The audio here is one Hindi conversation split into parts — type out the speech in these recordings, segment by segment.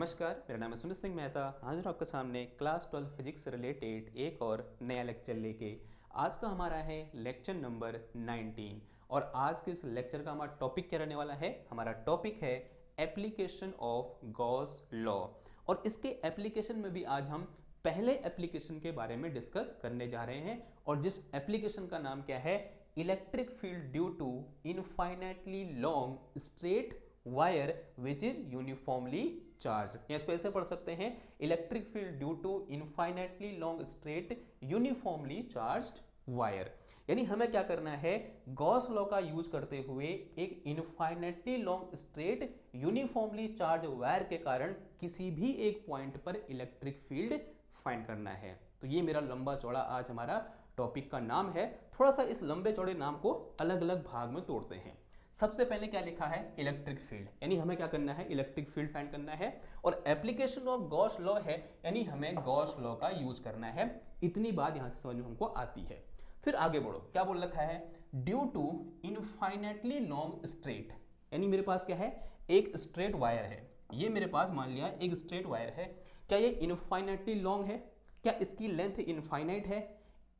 नमस्कार, मेरा नाम है सुमित सिंह मेहता। हाजिर हूं आपके सामने क्लास 12 फिजिक्स से रिलेटेड एक और नया लेक्चर लेके। आज का हमारा है लेक्चर नंबर 19 और आज के इस लेक्चर का हमारा टॉपिक क्या रहने वाला है? हमारा टॉपिक है एप्लीकेशन ऑफ गॉस लॉ। और इसके एप्लीकेशन में भी आज हम पहले एप्लीकेशन के बारे में डिस्कस करने जा रहे हैं और जिस एप्लीकेशन का नाम क्या है? Electric field due to infinitely long straight wire which is uniformly charge. या इसको ऐसे पढ़ सकते हैं, electric field due to infinitely long straight uniformly charged wire. यानी हमें क्या करना है? गॉस लॉ का यूज करते हुए एक infinitely long straight uniformly charge wire के कारण किसी भी एक पॉइंट पर इलेक्ट्रिक फील्ड फाइंड करना है। तो ये मेरा लंबा चौड़ा आज हमारा टॉपिक का नाम है। थोड़ा सा इस लंबे चौड़े नाम को अलग अलग भाग में तोड़ते हैं। सबसे पहले क्या लिखा है? इलेक्ट्रिक फील्ड, यानी हमें क्या करना है? इलेक्ट्रिक फील्ड फाइंड करना है। और एप्लीकेशन ऑफ गॉस लॉ है, यानी हमें गॉस लॉ का यूज करना है। इतनी बात यहां से समझ में हमको आती है। फिर आगे बढ़ो, क्या बोल रखा है? Due to infinitely long straight, यानी मेरे पास क्या है? एक स्ट्रेट वायर है। ये मेरे पास मान लिया एक स्ट्रेट वायर है। क्या ये इनफाइनाइटली लॉन्ग है? क्या इसकी लेंथ इनफाइनाइट है?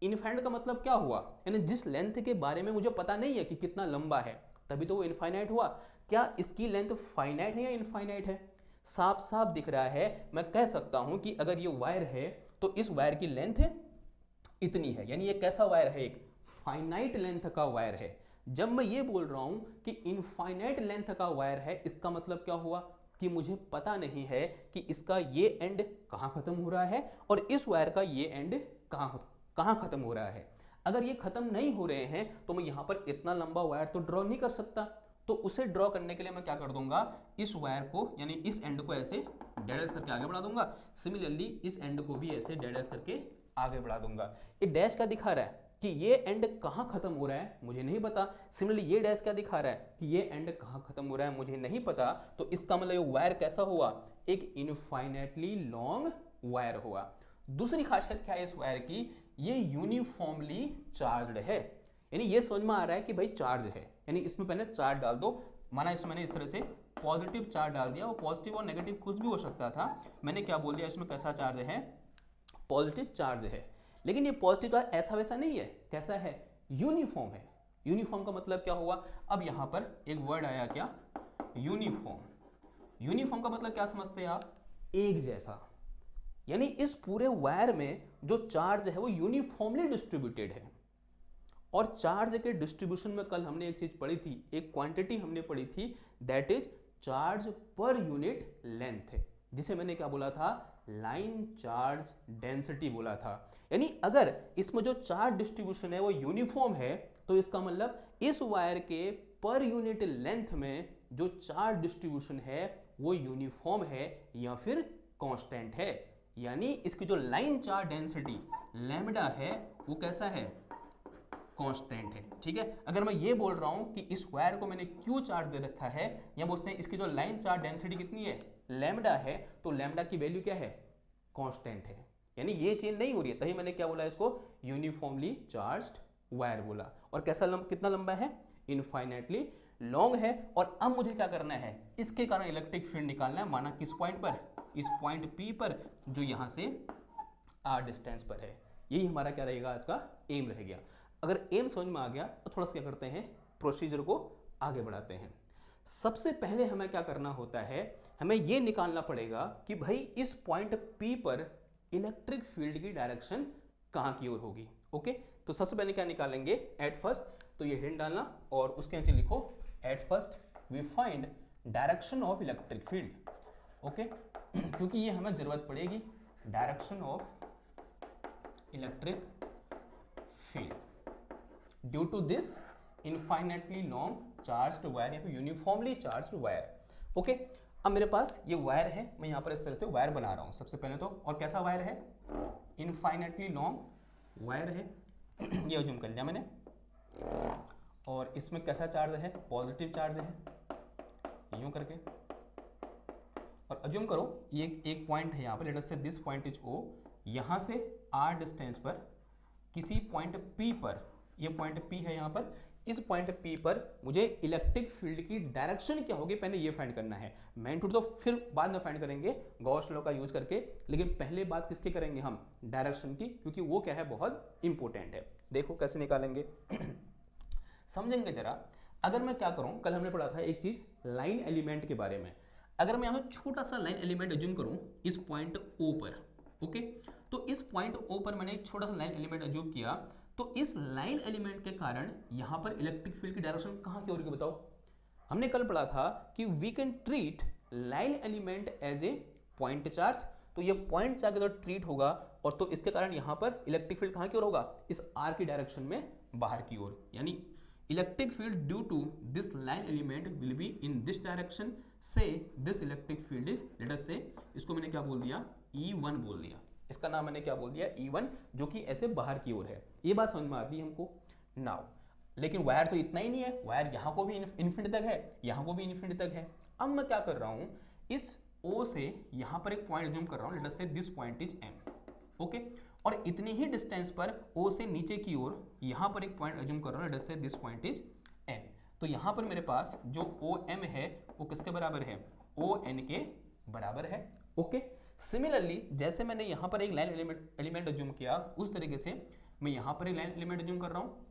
इनफाइनाइट का मतलब क्या हुआ? यानी जिस लेंथ के बारे में मुझे पता नहीं है कि कितना लंबा है, तभी तो वो इनफाइनाइट हुआ। क्या इसकी लेंथ फाइनाइट है या इनफाइनाइट है? साफ साफ दिख रहा है। मैं कह सकता हूं कि अगर ये वायर है तो इस वायर की लेंथ इतनी है, यानी ये कैसा वायर है? एक फाइनाइट लेंथ का वायर है। जब मैं ये बोल रहा हूं कि इनफाइनाइट लेंथ का वायर है, इसका मतलब क्या हुआ? कि मुझे पता नहीं है कि इसका ये एंड कहां खत्म हो रहा है और इस वायर का ये एंड कहां खत्म हो रहा है। अगर ये खत्म नहीं हो रहे हैं तो मैं यहां पर इतना लंबा वायर तो ड्रॉ नहीं कर सकता। तो उसे ड्रॉ करने के लिए मैं क्या कर दूंगा? इस वायर को, यानी इस एंड को ऐसे डैश करके आगे बढ़ा दूंगा। सिमिलरली इस एंड को भी ऐसे डैश करके आगे बढ़ा दूंगा। ये डैश क्या दिखा रहा है? कि ये एंड कहां खत्म हो रहा है मुझे नहीं पता। सिमिलरली ये डैश क्या दिखा रहा है? कि ये एंड कहां खत्म हो रहा है मुझे नहीं पता। तो इसका मतलब ये वायर कैसा हुआ? एक इनफाइनाइटली लॉन्ग वायर हुआ। दूसरी खासियत क्या है इस वायर की? ये यूनिफॉर्मली चार्ज्ड है, यानी ये समझ में आ रहा है कि भाई चार्ज है। यानी इसमें पहले चार्ज डाल दो। माना इसमें मैंने इस तरह से पॉजिटिव चार्ज डाल दिया, वो पॉजिटिव और नेगेटिव कुछ भी हो सकता था। मैंने क्या बोल दिया? इसमें कैसा चार्ज है? पॉजिटिव चार्ज है। लेकिन ये पॉजिटिव चार्ज ऐसा वैसा नहीं है। कैसा है? यूनिफॉर्म है। यूनिफॉर्म का मतलब क्या हुआ? अब यहां पर एक वर्ड आया, क्या? यूनिफॉर्म। यूनिफॉर्म का मतलब क्या समझते हैं आप? एक जैसा। यानी इस पूरे वायर में जो चार्ज है वो यूनिफॉर्मली डिस्ट्रीब्यूटेड है। और चार्ज के डिस्ट्रीब्यूशन में कल हमने एक चीज पढ़ी थी, एक क्वांटिटी हमने पढ़ी थी, that is charge per unit length, जिसे मैंने क्या बोला था? लाइन चार्ज डेंसिटी बोला था। यानी अगर इसमें जो चार्ज डिस्ट्रीब्यूशन है वो यूनिफॉर्म है तो इसका मतलब इस वायर के पर यूनिट लेंथ में जो चार्ज डिस्ट्रीब्यूशन है वो यूनिफॉर्म है या फिर कांस्टेंट है। यानी इसकी जो लाइन चार्ज डेंसिटी लैम्डा है वो कैसा है? कांस्टेंट है। ठीक है। अगर मैं ये बोल रहा हूं कि इस वायर को मैंने क्यू चार्ज दे रखा है, या बोलते हैं इसकी जो लाइन चार्ज डेंसिटी कितनी है? लैम्डा है, तो लैम्डा की वैल्यू क्या है? कांस्टेंट है। यानी ये चेंज नहीं हो रही है, तभी मैंने क्या बोला? इसको यूनिफॉर्मली चार्ज्ड वायर बोला। और कैसा कितना लंबा है? इनफाइनाइटली लॉन्ग है। और अब मुझे क्या करना है? इसके कारण इलेक्ट्रिक फील्ड निकालना है। माना किस पॉइंट पर? इस पॉइंट P पर, जो यहां से R डिस्टेंस पर है। यही हमारा क्या रहेगा? इसका एम रह गया। अगर एम समझ में आ गया तो थोड़ा सा क्या करते हैं? प्रोसीजर को आगे बढ़ाते हैं। सबसे पहले हमें क्या करना होता है? हमें यह निकालना पड़ेगा कि भाई इस पॉइंट P पर इलेक्ट्रिक फील्ड की डायरेक्शन कहां की ओर होगी। ओके, तो सबसे पहले क्या निकालेंगे? एट फर्स्ट, तो ये हिंट डालना और उसके नीचे लिखो at first we find direction of electric field. Okay, क्योंकि ये हमें जरूरत पड़ेगी, direction of electric field due to this infinitely long charged wire या फिर यूनिफॉर्मली चार्ज्ड वायर। ओके, अब मेरे पास ये वायर है, मैं यहां पर इस तरह से वायर बना रहा हूं सबसे पहले तो। और कैसा वायर है? इनफाइनाइटली लॉन्ग वायर है। ये अज्यूम कर लिया मैंने। और इसमें कैसा चार्ज है? पॉजिटिव चार्ज है, यूं करके। और अज्यूम करो ये एक पॉइंट है यहाँ पर, लेट अस से दिस पॉइंट इज O। यहाँ से R डिस्टेंस पर किसी पॉइंट P पर, ये पॉइंट P है यहाँ पर, इस पॉइंट P पर मुझे इलेक्ट्रिक फील्ड की डायरेक्शन क्या होगी पहले ये फाइंड करना है। मैग्नीट्यूड तो फिर बाद में फाइंड करेंगे गॉस लॉ का यूज करके, लेकिन पहले बात किसकी करेंगे हम, डायरेक्शन की, क्योंकि वो क्या है बहुत इंपॉर्टेंट है। देखो कैसे निकालेंगे समझेंगे जरा। अगर मैं क्या करूं, कल हमने पढ़ा था एक चीज लाइन एलिमेंट के बारे में। अगर मैं यहाँ छोटा सा लाइन एलिमेंट एज्यूम करूं इस पॉइंट O पर, ओके, तो इस पॉइंट O पर मैंने एक छोटा सा लाइन एलिमेंट एज्यूम किया, तो इस लाइन एलिमेंट के कारण यहां पर इलेक्ट्रिक फील्ड की डायरेक्शन कहां की ओर होगी बताओ। हमने कल पढ़ा था कि we can treat line element as a point charge, तो ये पॉइंट चार्ज अगर ट्रीट होगा और तो इसके कारण यहां पर इलेक्ट्रिक फील्ड कहां की ओर होगा, इस आर की डायरेक्शन में बाहर की ओर, यानी electric field due to this line element will be in this direction से this electric field is, let us say, इसको मैंने क्या बोल दिया, E1 बोल दिया, इसका नाम मैंने क्या बोल दिया, E1, जो कि ऐसे बाहर की ओर है। ये बात समझ में आती है हमको नाउ। लेकिन वायर तो इतना ही नहीं है, वायर यहाँ को भी इन्फिनिटी तक है, यहाँ को भी इन्फिनिटी तक है। अब मैं क्या कर रहा हूँ, इस O से यहाँ पर एक पॉइंट जूम कर रहा हूँ, लेट अस से this point is M, okay, और इतनी ही डिस्टेंस पर O से नीचे की ओर यहाँ पर एक पॉइंट अज्यूम कर रहा हूँ, लेट अस से दिस पॉइंट इज N। तो यहाँ पर मेरे पास जो OM है वो किसके बराबर है, ON के बराबर है, ओके। सिमिलरली जैसे मैंने यहाँ पर एक लाइन एलिमेंट अज्यूम किया, उस तरीके से मैं यहाँ पर एक लाइन एलिमेंट अज्यूम कर रहा हूँ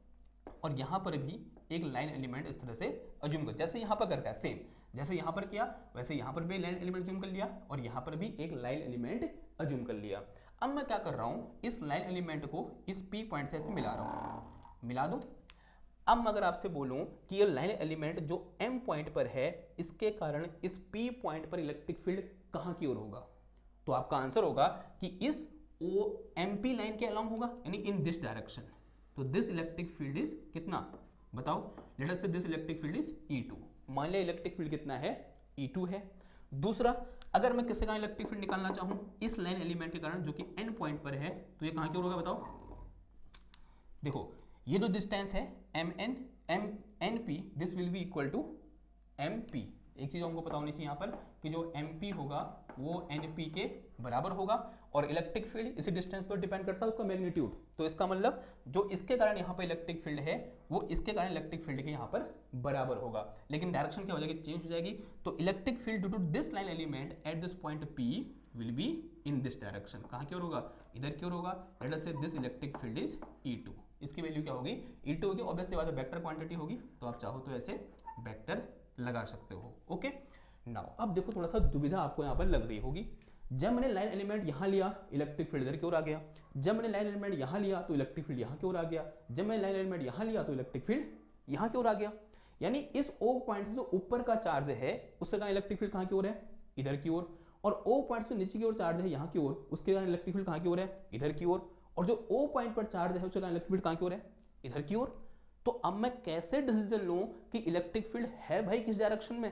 और यहाँ पर भी एक लाइन एलिमेंट इस तरह से अज्यूम कर, जैसे यहाँ पर करता है सेम, जैसे यहाँ पर किया वैसे यहाँ पर भी लाइन एलिमेंट अज्यूम कर लिया और यहाँ पर भी एक लाइन एलिमेंट अज्यूम कर लिया। अब मैं क्या कर रहा हूँ, इस लाइन एलिमेंट को इस P पॉइंट से ऐसे मिला रहा हूँ, मिला दूँ। अब मैं अगर आपसे बोलूं कि ये लाइन एलिमेंट जो M पॉइंट पर है, इसके कारण इस P पॉइंट पर इलेक्ट्रिक फील्ड कहां की ओर होगा, तो आपका आंसर होगा कि इस OMP लाइन के अलोंग होगा, यानी इन दिस डायरेक्शन। तो दिस इलेक्ट्रिक फील्ड इज कितना बताओ, लेट अस से this electric field is E2। मान लिया इलेक्ट्रिक फील्ड कितना है, E2 है। दूसरा, अगर मैं किसी का इलेक्ट्रिक फील्ड निकालना चाहूं इस लाइन एलिमेंट के कारण जो कि N पॉइंट पर है, तो ये कहां की ओर होगा बताओ। देखो ये जो डिस्टेंस है NP, this will be equal to MP। एक चीज हमको पता होनी चाहिए यहाँ पर कि जो MP होगा वो NP के बराबर होगा, और इलेक्ट्रिक फील्ड इसी डिस्टेंस पर डिपेंड करता है उसका मैग्नीट्यूड। तो इसका मतलब जो इसके कारण यहाँ पर इलेक्ट्रिक फील्ड है वो इसके कारण इलेक्ट्रिक फील्ड के यहाँ पर बराबर होगा, लेकिन डायरेक्शन क्या हो जाएगी, चेंज हो जाएगी। तो electric field due to this line element at this point P will be in this direction, कहाँ की ओर होगा, इधर की ओर होगा। लेट अस से this electric field is E2। इसकी वैल्यू क्या होगी, E2 होगी, ऑब्वियस सी बात है वेक्टर क्वांटिटी होगी, तो आप चाहो तो ऐसे वेक्टर लगा सकते हो, ओके। नाउ अब देखो थोड़ा सा दुविधा आपको यहाँ पर लग रही होगी, जब मैंने लाइन एलिमेंट यहाँ लिया इलेक्ट्रिक फील्ड इधर की ओर आ गया, जब मैंने लाइन एलिमेंट यहाँ लिया तो इलेक्ट्रिक फील्ड यहाँ की ओर आ गया, जब मैंने लाइन एलिमेंट यहाँ लिया तो इलेक्ट्रिक फील्ड यहाँ की ओर आ गया। यानी इस O पॉइंट से जो ऊपर का चार्ज है उसके कारण इलेक्ट्रिक फील्ड कहाँ की ओर है, इधर की ओर, और O पॉइंट से नीचे की ओर चार्ज है यहाँ की ओर, उसके कारण इलेक्ट्रिक फील्ड कहाँ की ओर है, इधर की ओर, और जो O पॉइंट पर चार्ज है उसके कारण इलेक्ट्रिक फील्ड कहाँ की ओर है, इधर की ओर। तो अब मैं कैसे डिसीजन लूं कि इलेक्ट्रिक फील्ड है भाई किस डायरेक्शन में।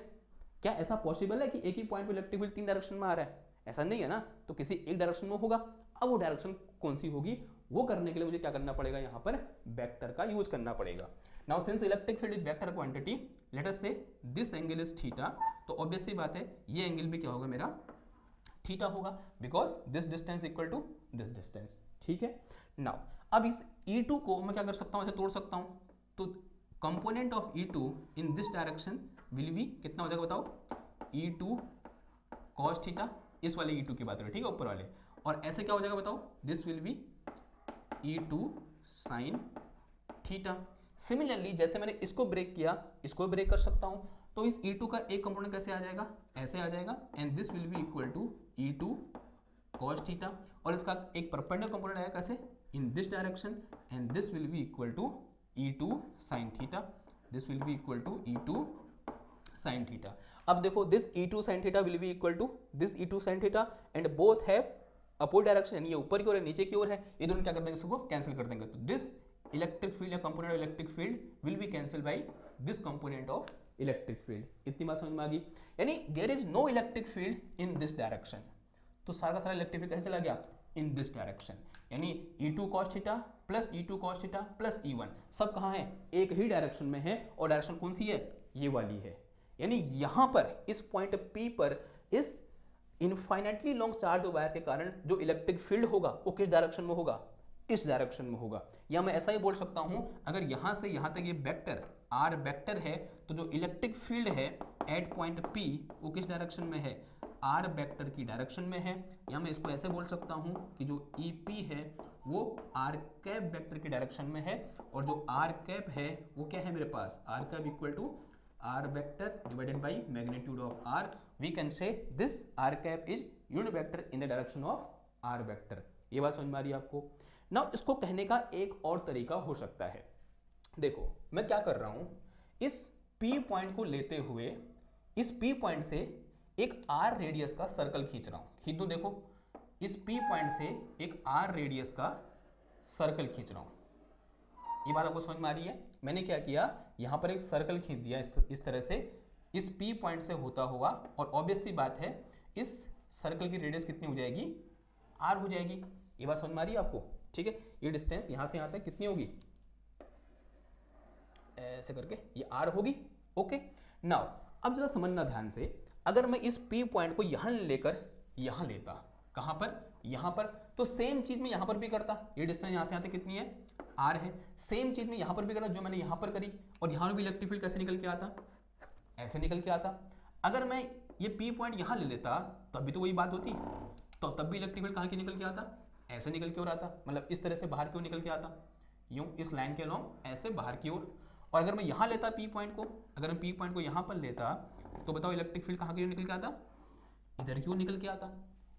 क्या ऐसा पॉसिबल है कि एक ही पॉइंट पे इलेक्ट्रिक फील्ड 3 डायरेक्शन में आ रहा है, ऐसा नहीं है ना, तो किसी एक डायरेक्शन में होगा। अब वो डायरेक्शन कौन सी होगी, वो करने के लिए मुझे क्या करना पड़ेगा, यहाँ पर वेक्टर का यूज करना पड़ेगा। Now since electric field is vector quantity, late us से दिस एंगल इज थीटा, तो ऑब्वियस सी बात है ये एंगल भी क्या होगा मेरा, थीटा होगा, because this distance equal to this distance, ठीक है। नाउ अब इस E2 को मैं क्या कर सकता हूँ, ऐसे तोड़ सकता हूँ, तो component of E2 in this direction will be कितना हो जाएगा बताओ, E2 cos थीटा, इस वाले E2 की बात करें, ठीक है, ऊपर वाले, और ऐसे क्या हो जाएगा बताओ, this will B E2 sin theta. Similarly जैसे मैंने इसको ब्रेक किया, इसको ब्रेक कर सकता हूं, तो इस E2 का एक कंपोनेंट कैसे आ जाएगा, ऐसे आ जाएगा, and this will be equal to E2 cos theta, और इसका एक परपेंडिकुलर कंपोनेंट आएगा कैसे, in this direction, and this will be equal to E2 sin theta, this will be equal to E2 sin theta. अब देखो this E2 sin theta will be equal to this E2 sin theta, and both have opposite direction, ये ऊपर की ओर है नीचे की ओर है, ये दोनों क्या कर देंगे, इसको कैंसिल कर देंगे। तो दिस इलेक्ट्रिक फील्ड या component of electric field will be cancel by this component of electric field. इतनी बात समझ में आ गई, यानी there is no electric field in this direction, तो सारा का सारा इलेक्ट्रिक फील्ड कैसे चला गया, इन दिस डायरेक्शन, यानी E2 cos theta plus E2 cos theta plus E1 सब कहाँ है, एक ही डायरेक्शन में है, और डायरेक्शन कौन सी है, ये वाली है। यानी यहां पर इस पॉइंट P पर इस इनफाइनाइटली लॉन्ग चार्ज वायर के कारण जो इलेक्ट्रिक फील्ड होगा वो किस डायरेक्शन में होगा, इस डायरेक्शन में होगा। या मैं ऐसा ही बोल सकता हूं, अगर यहां से यहां तक ये वेक्टर आर वेक्टर है, तो जो इलेक्ट्रिक फील्ड है एट पॉइंट पी वो किस डायरेक्शन में है, आर वेक्टर की डायरेक्शन में है। या मैं इसको ऐसे बोल सकता हूं कि जो ई पी है वो आर कैप वेक्टर की डायरेक्शन में है, और जो आर कैप है वो क्या है मेरे पास, R cap equal to R vector divided by magnitude of R. We can say this R cap is unit vector in the direction of R vector. ये बात समझ में आ रही है आपको। नाउ इसको कहने का एक और तरीका हो सकता है। देखो मैं क्या कर रहा हूं, इस P पॉइंट को लेते हुए इस P पॉइंट से एक R रेडियस का सर्कल खींच रहा हूं। खींच दूं, देखो इस P पॉइंट से एक R रेडियस का सर्कल खींच रहा हूं। ये बात आपको समझ में आ रही है। मैंने क्या किया, यहां पर एक सर्कल खींच दिया इस तरह से, इस P पॉइंट से होता हुआ, और ऑब्वियस सी बात है इस सर्कल की रेडियस कितनी हो जाएगी, R हो जाएगी। ये बात समझ में आ रही है आपको, ठीक है। ये डिस्टेंस यहां से यहां तक कितनी होगी, ऐसे करके ये R होगी। ओके, नाउ अब जरा समझना ध्यान से, अगर मैं इस P पॉइंट को यहां लेकर यहां लेता, कहां पर, यहां पर, तो सेम चीज में यहां पर भी करता। ये डिस्टेंस यहां से यहां तक कितनी है, R है। सेम चीज में यहां पर भी करता जो मैंने यहां पर करी, और यहां भी इलेक्ट्रिक फील्ड कैसे निकल के आता, ऐसे निकल के आता। अगर मैं ये P पॉइंट यहां ले लेता तब भी तो वही बात होती, तो तब भी इलेक्ट्रिक फील्ड कहां के निकल के आता, ऐसे निकल के और आता, मतलब इस तरह से बाहर क्यों निकल के आता, यूं इस लाइन के अलोंग ऐसे बाहर की ओर। और अगर मैं यहां लेता P पॉइंट को, अगर मैं P पॉइंट को यहां पर लेता, तो बताओ इलेक्ट्रिक फील्ड कहां की ओर निकल के आता, इधर की ओर निकल के आता।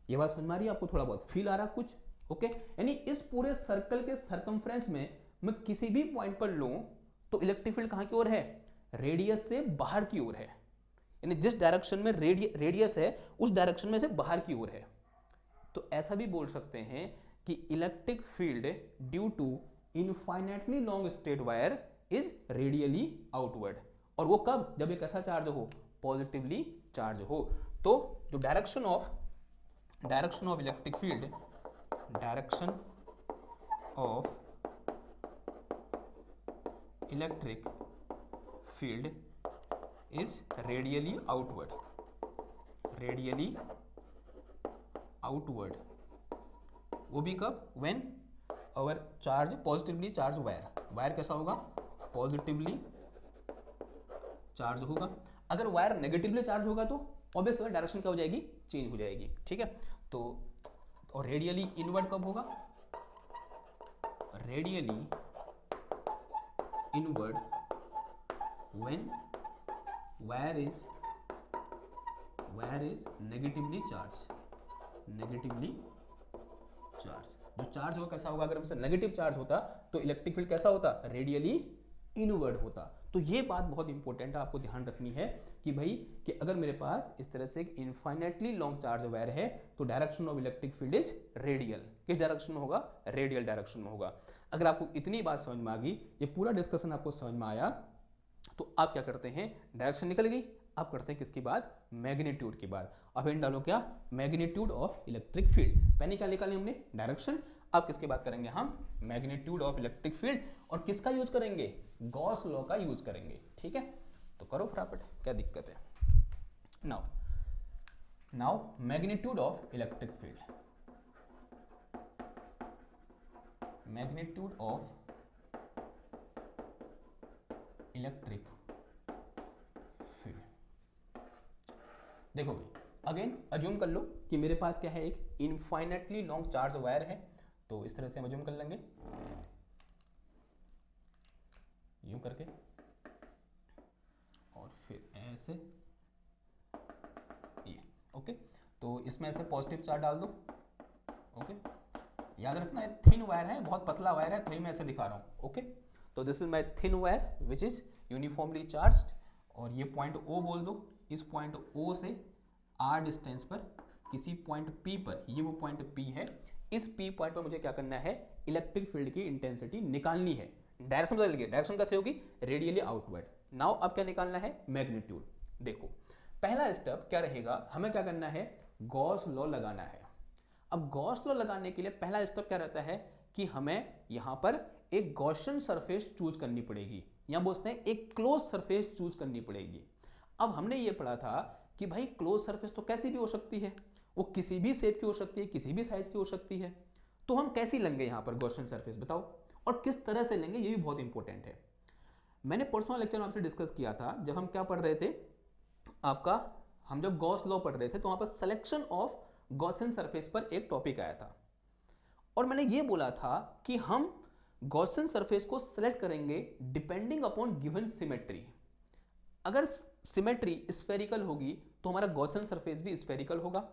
ये बात समझ में आ रही है आपको, थोड़ा बहुत फील आ रहा कुछ, ओके। यानी इस पूरे सर्कल के सर्कमफ्रेंस में मैं किसी भी पॉइंट पर लूं तो इलेक्ट्रिक फील्ड कहां की ओर है, रेडियस से बाहर की ओर है। यानी जिस डायरेक्शन में रेडियस है उस डायरेक्शन में से बाहर की ओर है। तो ऐसा भी बोल सकते हैं कि electric field due to infinitely long straight wire is radially outward. और वो कब, जब एक ऐसा चार्ज हो, पॉजिटिवली चार्ज हो। तो जो direction of electric field, direction of electric field is radially outward, radially outward. वो भी कब, when our charge positively charge wire कैसा होगा, पॉजिटिवली चार्ज होगा। अगर वायर नेगेटिवली चार्ज होगा तो ऑब्वियसली डायरेक्शन क्या हो जाएगी, चेंज हो जाएगी, ठीक है। तो और रेडियली इनवर्ड कब होगा, radially inward when wire is negatively charge, जो चार्ज होगा कैसा होगा, अगर हमसे नेगेटिव चार्ज होता तो इलेक्ट्रिक फील्ड कैसा होता, रेडियली इनवर्ड होता। तो ये बात बहुत इंपॉर्टेंट है, आपको ध्यान रखनी है कि भाई कि अगर मेरे पास इस तरह से एक इनफाइनाइटली लॉन्ग चार्ज वायर है तो direction of electric field is radial. किस डायरेक्शन में होगा, रेडियल डायरेक्शन में होगा। अगर आपको इतनी बात समझ में आ गई, ये पूरा डिस्कशन आपको समझ में आया, तो आप क्या करते हैं, डायरेक्शन निकल गई, आप करते हैं किसकी बात, मैग्नीट्यूड की बात। अब इन डालो क्या, मैग्नीट्यूड ऑफ इलेक्ट्रिक फील्ड। पहले क्या निकाली हमने, डायरेक्शन। अब किसकी बात करेंगे हम, मैग्नीट्यूड ऑफ इलेक्ट्रिक फील्ड। और किसका यूज करेंगे, गॉस लॉ का यूज करेंगे, ठीक है। तो करो फटाफट, क्या दिक्कत है। Now magnitude of electric field, magnitude of electric field. देखो भाई, अगेन अज्यूम कर लो कि मेरे पास क्या है, एक इनफाइनाइटली लॉन्ग चार्ज वायर है। तो इस तरह से हम अज्यूम कर लेंगे, यूं करके, और फिर ऐसे, ये ओके। तो इसमें ऐसे पॉजिटिव चार्ज डाल दो, ओके। याद रखना है थिन वायर है, बहुत पतला वायर है, तो मैं ऐसे दिखा रहा हूं, ओके। तो this is my thin wire which is uniformly charged, और ये पॉइंट O बोल दो। इस पॉइंट O से R डिस्टेंस पर किसी पॉइंट P पर, ये वो पॉइंट P है, इस P पॉइंट पर मुझे क्या करना है, इलेक्ट्रिक फील्ड की इंटेंसिटी निकालनी है। डायरेक्शन बदल गई, डायरेक्शन कैसे होगी, रेडियली आउटवर्ड। नाउ अब क्या निकालना है, मैग्नीट्यूड। देखो पहला स्टेप क्या रहेगा, हमें क्या करना है, गॉस लॉ लगाना है। अब गॉस लॉ लगाने के लिए पहला स्टेप क्या रहता है कि हमें यहां पर एक गॉसियन सरफेस चूज करनी पड़ेगी, या बोलते हैं एक क्लोज सरफेस चूज करनी पड़ेगी। अब हमने ये पढ़ा था कि भाई क्लोज सरफेस तो कैसी भी हो सकती है, वो किसी भी शेप की हो सकती है, किसी भी साइज की हो सकती है। तो हम कैसे लेंगे यहाँ पर गॉसियन सरफेस बताओ, और किस तरह से लेंगे ये भी बहुत इंपॉर्टेंट है। मैंने पर्सनल लेक्चर में आपसे डिस्कस किया था जब हम क्या पढ़ रहे थे आपका, हम जब गॉस लॉ पढ़ रहे थे तो वहां पर सिलेक्शन ऑफ गॉसियन सरफेस पर एक टॉपिक आया था, और मैंने ये बोला था कि हम गॉसियन सरफेस को सिलेक्ट करेंगे डिपेंडिंग अपॉन गिवन सिमेट्री। अगर सिमेट्री स्फेरिकल होगी तो हमारा गॉसियन सरफेस भी स्फेरिकल होगा,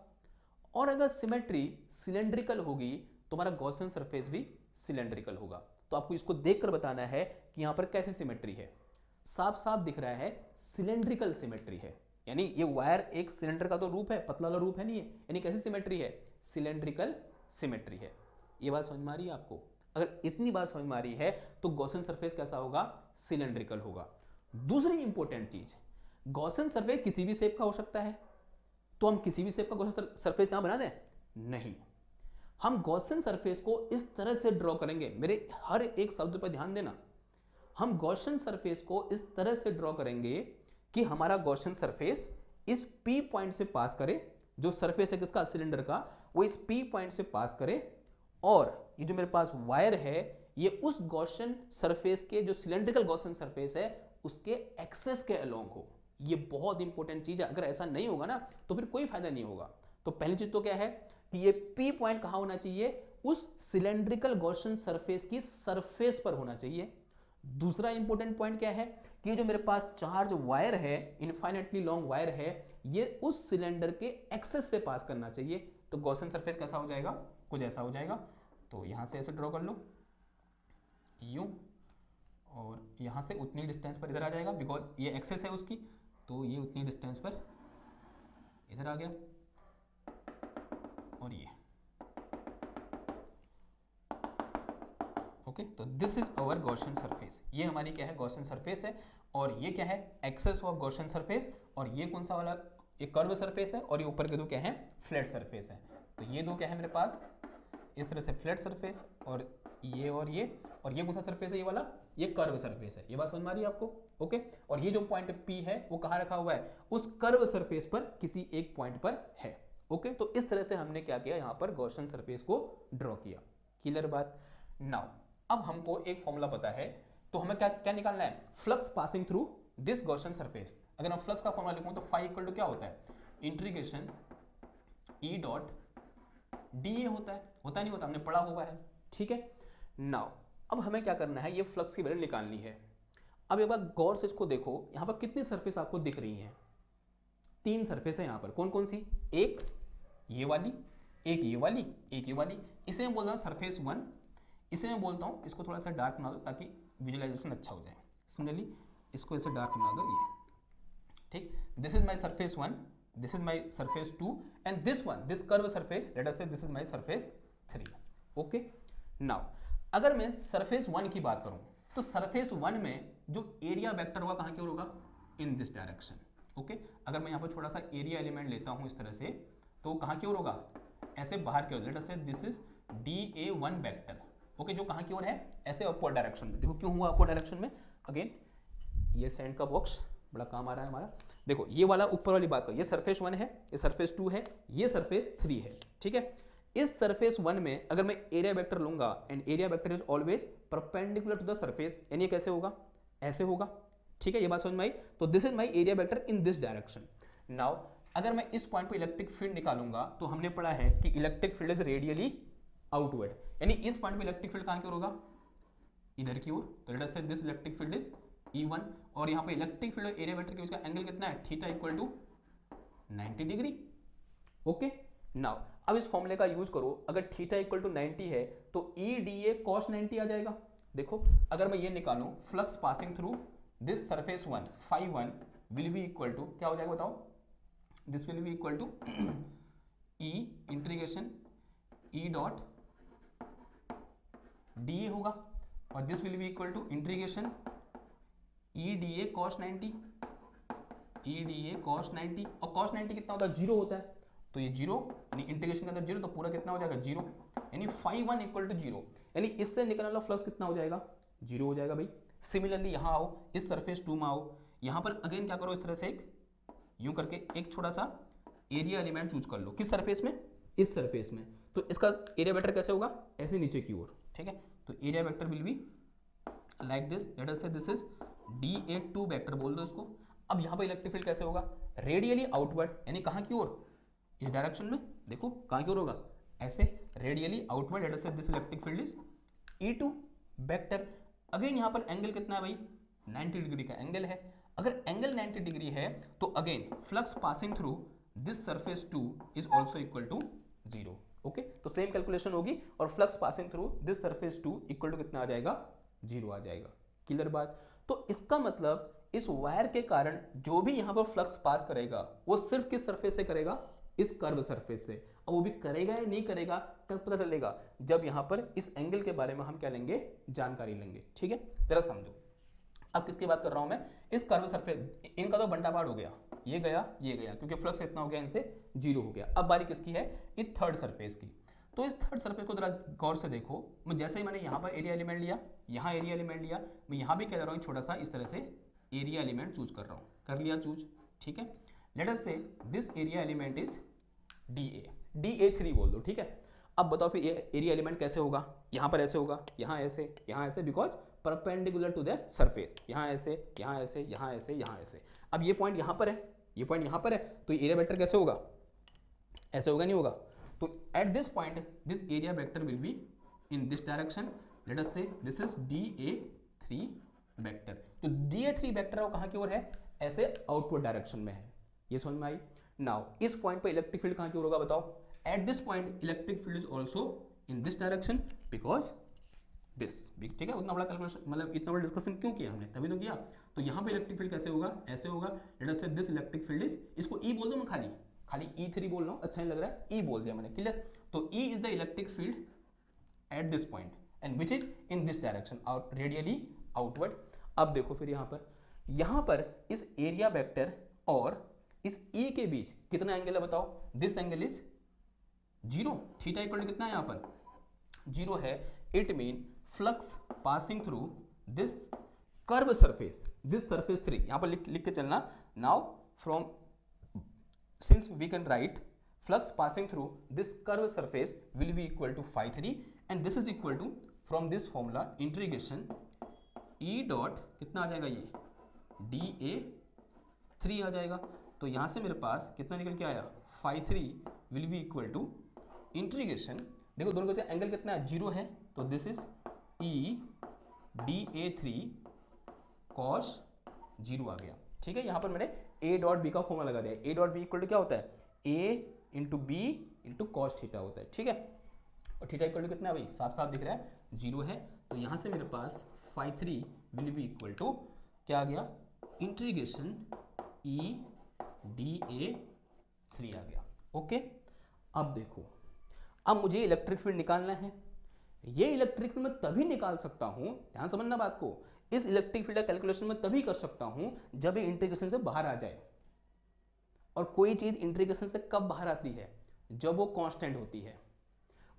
और अगर सिमेट्री सिलेंड्रिकल होगी तो हमारा गॉसियन सरफेस भी सिलेंड्रिकल होगा। तो आपको इसको देखकर बताना है कि यहां पर कैसी सिमेट्री है। साफ साफ दिख रहा है सिलेंड्रिकल सिमेट्री है, यानी ये वायर एक सिलेंडर का तो रूप है, पतला वाला रूप है नहीं है, यानी कैसी सिमेट्री है, सिलेंड्रिकल सिमेट्री है। ये बात समझ में आ रही है आपको? अगर इतनी बात समझ में आ रही है तो गॉसियन सरफेस कैसा होगा, सिलेंड्रिकल होगा। दूसरी इंपॉर्टेंट चीज, गॉसियन सरफेस किसी भी शेप का हो सकता है, तो हम किसी भी शेप का गॉसियन सरफेस यहां बना दें? नहीं, हम गॉसियन सरफेस को इस तरह से ड्रॉ करेंगे, मेरे हर एक शब्द पर ध्यान देना। हम गॉसियन सरफेस को इस तरह से ड्रॉ करेंगे कि हमारा गॉसियन सरफेस इस P पॉइंट से पास करे, जो सरफेस है किसका, सिलेंडर का, वो इस P पॉइंट से पास करे, और ये जो मेरे पास वायर है ये उस गॉसियन सरफेस के, जो सिलेंड्रिकल गॉसियन सरफेस है उसके एक्सेस के अलोंग हो। ये बहुत इंपॉर्टेंट चीज है, अगर ऐसा नहीं होगा ना तो फिर कोई फायदा नहीं होगा। तो पहली चीज तो क्या है कि ये P पॉइंट कहां होना चाहिए, उस सिलेंड्रिकल गॉसियन सरफेस की सरफेस पर होना चाहिए। दूसरा इंपॉर्टेंट पॉइंट क्या है कि ये जो मेरे पास चार्ज वायर है, इनफाइनेटली लॉन्ग वायर है, ये उस सिलेंडर के एक्सेस से पास करना चाहिए। तो गॉसियन सरफेस कैसा हो जाएगा, कुछ ऐसा हो जाएगा। तो यहां से ऐसे ड्रॉ कर लो यूं, और यहां से उतनी डिस्टेंस पर इधर आ जाएगा, बिकॉज ये एक्सेस है उसकी, तो ये उतनी डिस्टेंस पर इधर आ गया, और ये ओके। तो this is our Gaussian surface, ये हमारी क्या है, गॉसियन सरफेस है, और ये क्या है, एक्सेस ऑफ गॉसियन सरफेस, और ये कौन सा वाला, ये कर्व सरफेस है, और ये ऊपर के दो क्या है, फ्लैट सरफेस है। तो ये दो क्या है मेरे पास, इस तरह से फ्लैट सरफेस, और ये और ये कौन सा सरफेस है, ये वाला, ये कर्व सरफेस है। ये बात समझ में आ रही है आपको? ओके। और ये जो पॉइंट P है वो कहाँ रखा हुआ है, उस कर्व सरफेस पर किसी एक पॉइंट पर है। ओके, तो इस तरह से हमने क्या किया, यहाँ पर गॉसियन सरफेस को ड्रॉ किया। क्लियर बात? नाउ अब हमको एक फॉर्मूला पता है, तो हमें क्या क्या निकालना है, flux passing through this Gaussian surface. अगर मैं फ्लक्स का फॉर्मूला लिखूं तो फाई इक्वल टू क्या होता है, इंटीग्रेशन E डॉट dA होता है, नहीं होता, हमने पढ़ा हुआ है। ठीक है, नाउ अब हमें क्या करना है, ये फ्लक्स की वैल्यू निकालनी है। अब एक बार गौर से इसको देखो, यहां पर कितनी सरफेस आपको दिख रही है, 3 सरफेस है यहां पर। कौन कौन सी, एक ये वाली, एक ये वाली, एक ये वाली। इसे मैं बोल रहा हूं सरफेस 1, इसे मैं बोलता हूं, इसको थोड़ा सा डार्क बना दो ताकि विजुअलाइजेशन अच्छा हो जाए। सिमिलरली इसको इसे डार्क बना दो, ये ठीक। This is my surface 1, this is my surface 2 and this curve surface, let us say this is my surface 3. okay, now अगर मैं surface 1 की बात करूं तो surface 1 में जो एरिया वेक्टर होगा कहां की ओर होगा, in this direction. okay, अगर मैं यहां पर छोटा सा एरिया एलिमेंट लेता हूं इस तरह से, तो कहां की ओर होगा, ऐसे बाहर की ओर। let us say this is DA1 vector. Okay, जो कहां की ओर है, ऐसे अपवर्ड डायरेक्शन में। देखो क्यों हुआ अपवर्ड डायरेक्शन में, अगेन ये सैंड का बॉक्स बड़ा काम आ रहा है हमारा। देखो ये वाला ऊपर वाली बात कर, ये सरफेस 1 है, ये सरफेस 2 है, ये सरफेस 3 है। ठीक है, इस सरफेस 1 में अगर मैं एरिया वेक्टर लूंगा, and area vector is always perpendicular to the surface, यानी कैसे होगा, ऐसे होगा। ठीक है, ये बात समझ में आई? तो this is my area vector in this direction. Now अगर मैं इस पॉइंट पे इलेक्ट्रिक फील्ड निकालूंगा तो हमने पढ़ा है कि electric field is radially outward, यानी इस पॉइंट पे इलेक्ट्रिक फील्ड कहां की ओर होगा, इधर की ओर। तो लेट अस से this electric field is E1, और यहाँ पे इलेक्ट्रिक फील्ड और एरिया वेक्टर के बीच का एंगल कितना है, theta equal to 90 degree. Okay, now अब इस फॉर्मूले का यूज करो, अगर थीटा इक्वल टू 90 है तो EDA cos 90 आ जाएगा। देखो अगर मैं ये निकालूं, flux passing through this surface 1 phi 1 will be equal to क्या हो जाएगा बताओ, this will be equal to E integration E dot DA होगा, और this will be equal to integration EDA cos 90, EDA cos 90, और cos 90 कितना होता है, 0 होता है, तो ये 0 यानी इंटीग्रेशन के अंदर 0, तो पूरा कितना हो जाएगा 0, यानी फाई 1 इक्वल टू 0, यानी इससे निकलने वाला फ्लक्स कितना हो जाएगा, 0 हो जाएगा भाई। सिमिलरली यहाँ आओ, इस सरफेस 2 में आओ, यहाँ पर अगेन क्या करो, इस तरह से एक यूं करके एक छोटा सा एरिया एलिमेंट चूज कर लो, किस सरफेस में, इस सरफेस में, तो इसका एरिया वेक्टर कैसे होगा, ऐसे नीचे की ओर, ठीक है। तो area vector will be like this, late us से दिस इज dA2 वेक्टर बोल दो इसको। अब यहाँ पर इलेक्ट्रिक फील्ड कैसे होगा, रेडियली आउटवर्ड, यानी कहाँ की ओर, इस डायरेक्शन में, देखो कहाँ की ओर होगा, ऐसे रेडियली आउटवर्ड, लेट अस से this electric field is E2 vector. Again यहाँ पर एंगल कितना है भाई, 90 डिग्री का एंगल है। अगर एंगल 90 डिग्री है तो again flux passing through this surface 2 is also equal to 0। Okay, तो सेम कैलकुलेशन होगी और flux passing through this surface 2 equal to कितना आ जाएगा, 0 आ जाएगा। क्लियर बात। तो इसका मतलब इस वायर के कारण जो भी यहाँ पर फ्लक्स पास करेगा वो सिर्फ किस सरफेस से करेगा, इस कर्व सरफेस से। अब वो भी करेगा या नहीं करेगा कब पता चलेगा, जब यहाँ पर इस एंगल के बारे में हम क्या लेंगे, जानकारी लेंगे। ठीक है, जरा समझो। अब किसकी बात कर रहा हूं मैं, इस कर्व सरफेस, इनका तो बंटाबाड़ हो गया, ये गया ये गया, क्योंकि फ्लक्स इतना हो गया, इनसे 0 हो गया। अब बारी किसकी है, इस थर्ड सरफेस की। तो इस थर्ड सरफेस को जरा गौर से देखो। मैं जैसे ही मैंने यहाँ पर एरिया एलिमेंट लिया, यहाँ एरिया एलिमेंट लिया, मैं यहाँ भी क्या कर रहा हूँ, छोटा सा इस तरह से एरिया एलिमेंट चूज कर रहा हूँ, कर लिया चूज। ठीक है, लेट अस से this area element is DA3 बोल दो। ठीक है, अब बताओ फिर एरिया एलिमेंट कैसे होगा, यहाँ पर ऐसे होगा, यहाँ ऐसे, because perpendicular to the surface, यहाँ ऐसे, यहाँ ऐसे, यहाँ ऐसे, यहाँ ऐसे। अब ये पॉइंट यहाँ पर है, ये पॉइंट यहाँ पर है, तो एरिया वेक्टर कैसे होगा, ऐसे होगा नहीं होगा। तो eight this point this area vector will be in this direction, late us से दिस इज DA3 वेक्टर। तो DA3 वेक्टर है वो कहाँ की ओर है, ऐसे आउटवर्ड डायरेक्शन में है। ये समझ में आई। नाउ इस पॉइंट पर इलेक्ट्रिक फील्ड कहाँ की ओर होगा बताओ, eight this point electric field is also in this direction because this. ठीक है, उतना बड़ा कैलकुलेशन, मतलब इतना बड़ा डिस्कशन क्यों किया हमने, तभी तो किया। तो यहाँ पे इलेक्ट्रिक फील्ड कैसे होगा, ऐसे होगा, लेट अस से दिस इलेक्ट्रिक फील्ड इज, इसको E बोल दो, मैं खाली E3 बोल रहा हूँ, अच्छा नहीं लग रहा है, E बोल दिया मैंने। क्लियर। तो E is the electric field at this point and which is in this direction, out radially outward. अब देखो फिर यहाँ पर इस एरिया वेक्टर और इस E के बीच कितना एंगल है बताओ, this angle is 0, theta equal to कितना है यहाँ पर, 0 है। It mean flux passing through this curve surface, this surface 3, यहाँ पर लिख के चलना। Now from since we can write flux passing through this curve surface will be equal to phi 3 and this is equal to from this formula integration E dot कितना आ जाएगा, ये DA3 आ जाएगा। तो यहाँ से मेरे पास कितना निकल के आया, phi 3 will be equal to integration, देखो दोनों के एंगल कितना है, 0 है, तो this is E DA3 cos 0 आ गया। ठीक है, यहाँ पर मैंने A डॉट बी का फॉर्मूला लगा दिया। A dot B equal to क्या होता है, A into B into cos theta होता है। ठीक है, और थीटा इक्वल टू कितना है भाई, साफ साफ दिख रहा है, 0 है। तो यहाँ से मेरे पास phi 3 will be equal to क्या आ गया, इंटीग्रेशन E DA3 आ गया। ओके, अब देखो, अब मुझे इलेक्ट्रिक फील्ड निकालना है। ये इलेक्ट्रिक फील्ड मैं तभी निकाल सकता हूं, ध्यान समझना बात को, इस इलेक्ट्रिक फील्ड का कैलकुलेशन मैं तभी कर सकता हूं जब ये इंटीग्रेशन से बाहर आ जाए। और कोई चीज इंटीग्रेशन से कब बाहर आती है, जब वो कांस्टेंट होती है।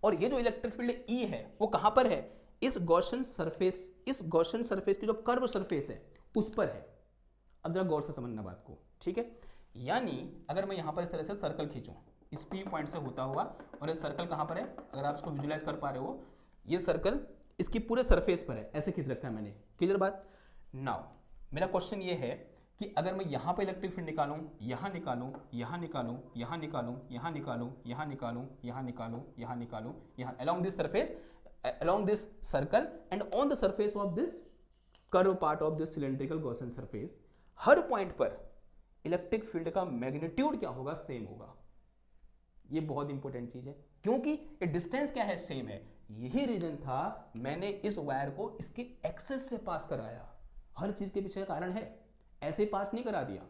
और ये जो इलेक्ट्रिक फील्ड E है वो कहां पर है, इस गॉसियन सरफेस की जो कर्व सरफेस है उस पर है। अब जरा गौर से समझना बात को। ठीक है, यानी अगर मैं यहां पर इस तरह से सर्कल खींचूं, इस P पॉइंट से होता हुआ, और ये सर्कल कहां पर है, अगर आप इसको विजुलाइज कर पा रहे हो, ये सर्कल इसकी पूरे सरफेस पर है, ऐसे खींच रखा है मैंने। क्लियर बात। नाउ मेरा क्वेश्चन ये है कि अगर मैं यहाँ पे इलेक्ट्रिक फील्ड निकालूं, यहाँ निकालूं, यहाँ निकालूं, यहाँ निकालूं, यहाँ निकालूं, यहाँ निकालूं, यहाँ निकालूं, यहाँ निकालूं, यहाँ along this surface, along this circle and on the surface of this curve part of this cylindrical Gaussian surface, her point पर इलेक्ट्रिक फील्ड का मैग्नीट्यूड क्या होगा, सेम होगा। ये बहुत इंपॉर्टेंट चीज है, क्योंकि ये डिस्टेंस क्या है, सेम है। यही रीजन था मैंने इस वायर को इसके एक्सेस से पास कराया। हर चीज के पीछे कारण है, ऐसे पास नहीं करा दिया।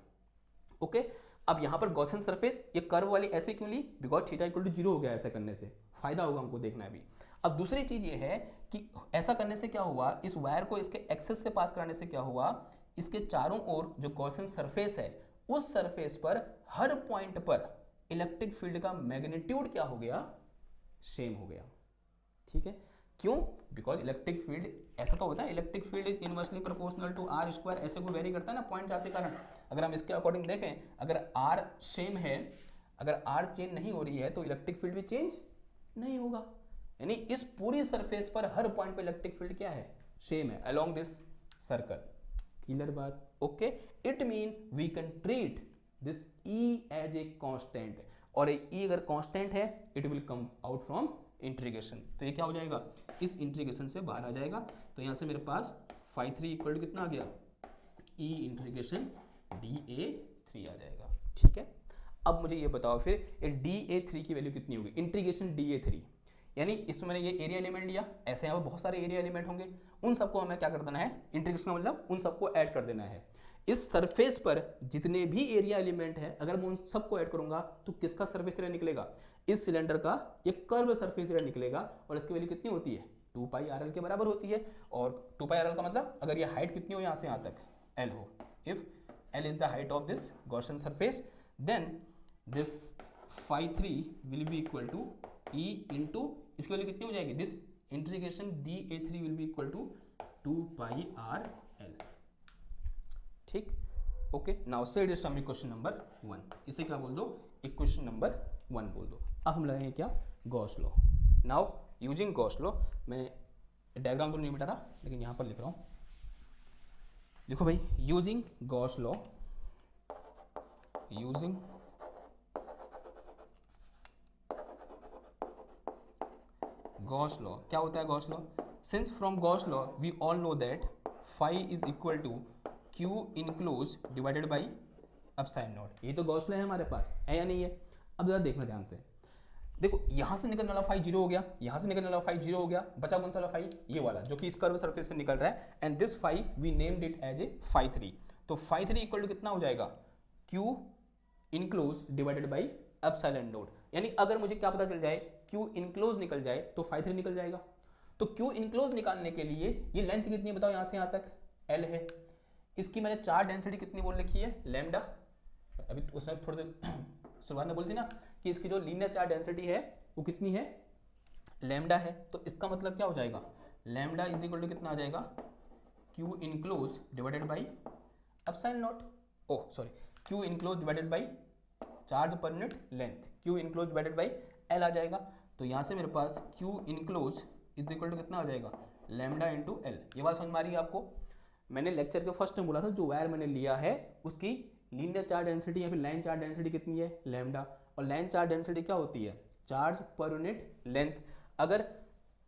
ओके, अब यहां पर गॉसियन सरफेस, ये कर्व वाली ऐसे क्यों ली, बिकॉज थीटा इक्वल टू 0 हो गया। ऐसा करने से फायदा होगा हमको, देखना है अभी। अब दूसरी चीज ये है कि ऐसा करने से क्या हुआ, इस वायर को इसके एक्सेस से पास कराने से क्या हुआ, इसके चारों ओर जो गॉसियन सरफेस है उस सरफेस पर हर पॉइंट पर इलेक्ट्रिक फील्ड का मैग्नीट्यूड क्या हो गया, सेम हो गया। ठीक है, क्यों, बिकॉज इलेक्ट्रिक फील्ड ऐसा तो होता है, electric field is inversely proportional to r square, ऐसे कोई वेरी करता है ना पॉइंट जाते कारण। अगर हम इसके अकॉर्डिंग देखें, अगर आर सेम है, अगर r चेंज नहीं हो रही है तो इलेक्ट्रिक फील्ड भी चेंज नहीं होगा, यानी इस पूरी सरफेस पर हर पॉइंट पे इलेक्ट्रिक फील्ड क्या है, सेम है अलोंग दिस सर्कल। क्लियर बात, okay. It mean we can treat this E as a constant, और E अगर कांस्टेंट है it will come out from integration, तो ये क्या हो जाएगा, इस इंटीग्रेशन से बाहर आ जाएगा। तो यहाँ से मेरे पास phi 3 इक्वल टू कितना आ गया, E इंटीग्रेशन dA3 आ जाएगा। ठीक है, अब मुझे ये बताओ फिर ये dA3 की वैल्यू कितनी होगी, इंटीग्रेशन dA3, यानी इसमें मैंने ये एरिया एलिमेंट लिया, ऐसे यहाँ पर बहुत सारे एरिया एलिमेंट होंगे, उन सबको हमें क्या कर देना है, इंटीग्रेशन का मतलब उन सबको ऐड कर देना है। इस सरफेस पर जितने भी एरिया एलिमेंट है अगर मैं उन सबको ऐड करूंगा तो किसका सरफेस एरिया निकलेगा, इस सिलेंडर का ये कर्व सरफेस एरिया निकलेगा, और इसकी वैल्यू कितनी होती है, 2πrl के बराबर होती है। और 2πrl का मतलब अगर ये हाइट कितनी हो यहाँ से यहाँ तक, l हो, if l is the height of this Gaussian surface, then this phi 3 will be equal to E into इसकी वैल्यू कितनी हो जाएगी, this integration dA3 will be equal to 2πrl। ठीक, okay. Now say it is some equation number 1, इसे क्या बोल दो, इक्वेशन नंबर 1 बोल दो। अब हम लगाएंगे क्या, Gauss law. Now using Gauss law, मैं डायग्राम तो नहीं मिटा रहा लेकिन यहाँ पर लिख रहा हूँ, देखो भाई, using Gauss law, using Gauss law, क्या होता है Gauss law, since from Gauss law we all know that phi is equal to Q enclosed divided by epsilon naught, ये तो गॉस लॉ है हमारे पास, है या नहीं है। अब जरा देखना ध्यान से, देखो यहाँ से निकलने वाला फाई 0 हो गया, यहाँ से निकलने वाला फाई 0 हो गया, बचा कौन सा वाला फाई, ये वाला जो कि इस कर्व सरफेस से निकल रहा है, and this phi we named it as a phi 3। तो फाई 3 इक्वल टू कितना हो जाएगा, Q enclosed divided by epsilon not, यानी अगर मुझे क्या पता चल जाए, Q इनक्लोज निकल जाए तो फाई 3 निकल जाएगा। तो Q इनक्लोज निकालने के लिए ये लेंथ कितनी है बताओ, यहाँ से यहाँ तक L है, इसकी मैंने चार्ज डेंसिटी कितनी बोल रखी है, लैम्डा, अभी उसने थोड़ी देर शुरुआत में बोली थी ना कि इसकी जो लीनियर चार्ज डेंसिटी है वो कितनी है, लैम्डा है। तो इसका मतलब क्या हो जाएगा, लैम्डा इज इक्वल टू कितना आ जाएगा, Q enclosed divided by epsilon naught, oh sorry, Q enclosed divided by charge per unit length, Q enclosed divided by L आ जाएगा। तो यहाँ से मेरे पास Q enclosed is equal to कितना आ जाएगा, लैम्डा इंटू L। ये बात समझ में आ रही है आपको, मैंने लेक्चर के फर्स्ट में बोला था जो वायर मैंने लिया है उसकी लीनियर चार्ज डेंसिटी या फिर लाइन चार्ज डेंसिटी कितनी है, लैम्डा, और लाइन चार्ज डेंसिटी क्या होती है, चार्ज पर यूनिट लेंथ। अगर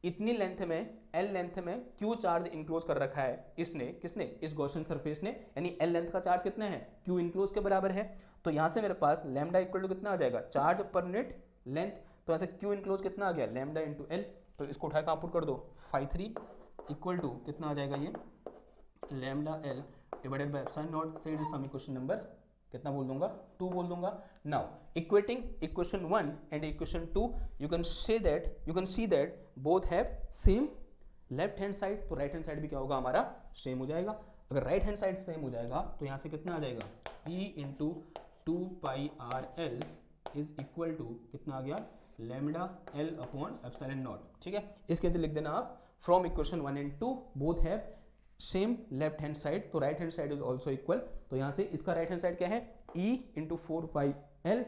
इतनी लेंथ में, L लेंथ में Q चार्ज इनक्लोज कर रखा है इसने, किसने, इस गॉसियन सरफेस ने, यानी L लेंथ का चार्ज कितना है, Q इनक्लोज के बराबर है। तो यहाँ से मेरे पास लैम्डा इक्वल टू कितना आ जाएगा, चार्ज पर यूनिट लेंथ, तो यहाँ से Q इनक्लोज कितना आ गया, लैम्डा इंटू L। तो इसको उठा कर पुट कर दो, फाई 3 इक्वल टू कितना आ जाएगा, ये lambda L divided by epsilon naught, say it is some equation number कितना बोल दूंगा, 2 बोल दूंगा। Now equating equation 1 and equation 2, you can see that both have same left hand side, तो राइट हैंड साइड भी क्या होगा हमारा, सेम हो जाएगा। अगर राइट हैंड साइड सेम हो जाएगा तो यहाँ से कितना आ जाएगा, E into 2πrl is equal to कितना आ गया, lambda L upon epsilon naught. ठीक है, इसके नीचे लिख देना आप, from equation 1 and 2 both have same left hand side, तो right hand side is also equal. तो यहाँ से इसका राइट हैंड साइड क्या है, E इंटू 4πl,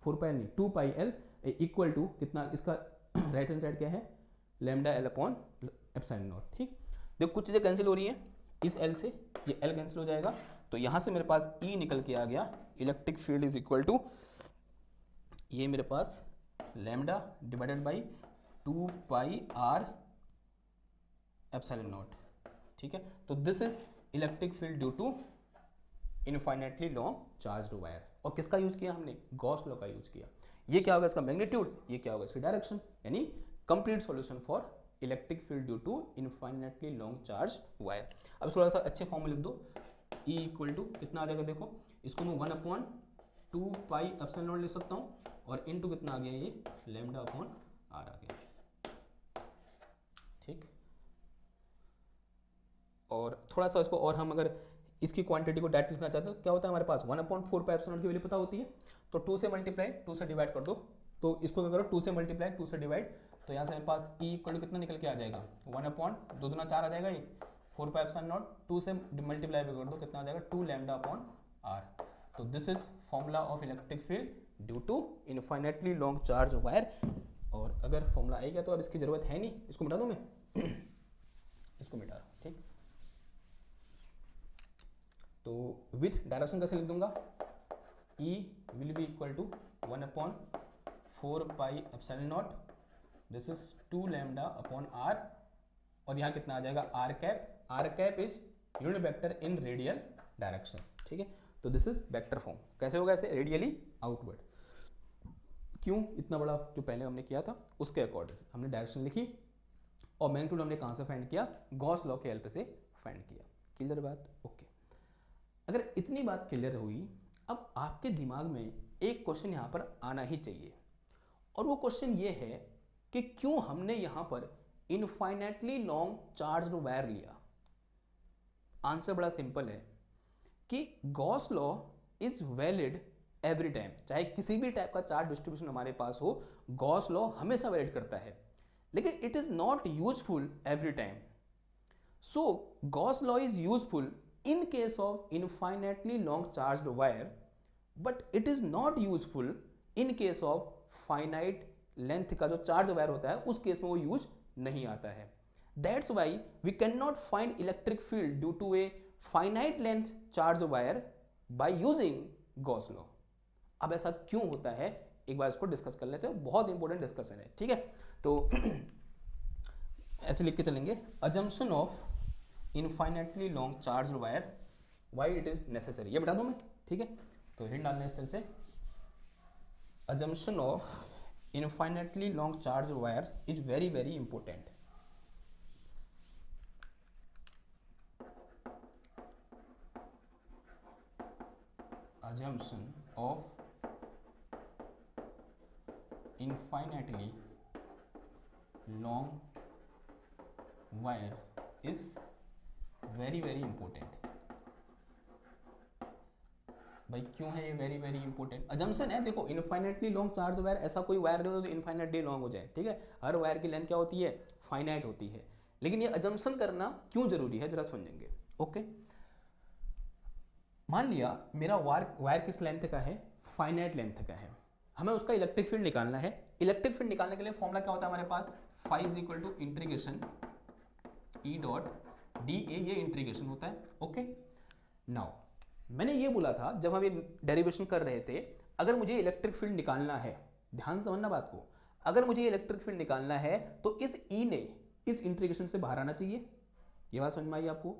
4πl नहीं 2πl इक्वल टू कितना, इसका राइट हैंड साइड क्या है, lambda L upon epsilon naught. ठीक, देखो कुछ चीज़ें कैंसिल हो रही हैं, इस L से ये L कैंसिल हो जाएगा, तो यहाँ से मेरे पास E निकल के आ गया, electric field is equal to ये मेरे पास lambda divided by 2πr epsilon naught. ठीक है, तो this is electric field due to infinitely long charged wire. और किसका यूज किया हमने, गॉस लॉ का यूज किया। ये क्या होगा इसका मैग्नीट्यूड, ये क्या होगा इसकी डायरेक्शन, यानी complete solution for electric field due to infinitely long charged wire. अब थोड़ा सा अच्छे फॉर्म में लिख दो, E इक्वल टू कितना आ जाएगा, देखो इसको मैं 1/2π एप्सिलॉन नॉट लिख सकता हूँ, और इनटू कितना आ गया, ये लैम्डा अपॉन r आ गया। ठीक, और थोड़ा सा इसको और हम अगर इसकी क्वांटिटी को डायरेक्ट लिखना चाहते हो, क्या होता है हमारे पास 1/4π एप्सिलॉन की वैल्यू पता होती है, तो 2 से मल्टीप्लाई 2 से डिवाइड कर दो, तो इसको क्या करो 2 से मल्टीप्लाई 2 से डिवाइड, तो यहाँ से मेरे पास E इक्वल टू कितना निकल के आ जाएगा, 1/2 दूना 4 आ जाएगा, ये 4π एप्सिलॉन नॉट 2 से मल्टीप्लाई भी कर दो, कितना आ जाएगा 2 लैम्डा अपॉन r। तो this is formula of electric field due to infinitely long charge wire. और अगर फॉर्मूला आएगा तो अब इसकी जरूरत है नहीं, इसको मिटा दूं मैं इसको मिटा रहा हूं, ठीक। तो विथ डायरेक्शन कैसे लिख दूंगा, E will be equal to 1/4 pi epsilon naught, this is 2 lambda upon r, और यहाँ कितना आ जाएगा r cap is unit vector in radial direction, ठीक है। तो दिस इज वेक्टर फॉर्म। कैसे होगा ऐसे, रेडियली आउटवर्ड। क्यों, इतना बड़ा जो पहले हमने किया था उसके अकॉर्डिंग हमने डायरेक्शन लिखी, और मैग्नीट्यूड हमने कहाँ से फाइंड किया, गॉस लॉ के हेल्प से फाइंड किया। क्लियर बात, ओके। अगर इतनी बात क्लियर हुई, अब आपके दिमाग में एक क्वेश्चन यहाँ पर आना ही चाहिए, और वो क्वेश्चन ये है कि क्यों हमने यहाँ पर इनफाइनाइटली लॉन्ग चार्ज्ड वायर लिया। आंसर बड़ा सिंपल है कि Gauss law is valid every time, चाहे किसी भी टाइप का चार्ज डिस्ट्रीब्यूशन हमारे पास हो, गॉस लॉ हमेशा वैलिड करता है, लेकिन it is not useful every time. So Gauss law is useful in case of infinitely long charged wire, but it is not useful in case of finite length का जो चार्ज वायर होता है उस केस में वो यूज नहीं आता है। That's why we cannot find electric field due to a finite length charge wire by using Gauss law। अब ऐसा क्यों होता है, एक बार इसको डिस्कस कर लेते हैं, बहुत इंपॉर्टेंट डिस्कशन है, ठीक है। तो ऐसे लिख के चलेंगे, assumption of infinitely long charge wire, why it is necessary, ये बता दूं मैं, ठीक है। तो हिंट डालने इस तरह से, assumption of infinitely long charge wire is very very important. assumption of infinitely long wire is very very important. भाई क्यों है ये वेरी वेरी इंपॉर्टेंट, अजम्पशन है, देखो इनफाइनाइटली लॉन्ग चार्ज वायर, ऐसा कोई वायर नहीं होता तो इनफाइनाइटली लॉन्ग हो जाए, ठीक है। हर वायर की लेंथ क्या होती है, फाइनाइट होती है, लेकिन ये अजम्पशन करना क्यों जरूरी है जरा समझेंगे, ओके। मान लिया मेरा वायर किस लेंथ का है, फाइनाइट लेंथ का है, हमें उसका इलेक्ट्रिक फील्ड निकालना है। इलेक्ट्रिक फील्ड निकालने के लिए फॉर्मूला क्या होता है हमारे पास, phi is equal to integration E dot D A, ये इंटीग्रेशन होता है, ओके। नाउ मैंने ये बोला था जब हम ये डेरिवेशन कर रहे थे, अगर मुझे इलेक्ट्रिक फील्ड निकालना है, ध्यान से समझना बात को, अगर मुझे इलेक्ट्रिक फील्ड निकालना है तो इस ई ने इस इंटीग्रेशन से बाहर आना चाहिए। ये बात समझ में आई आपको।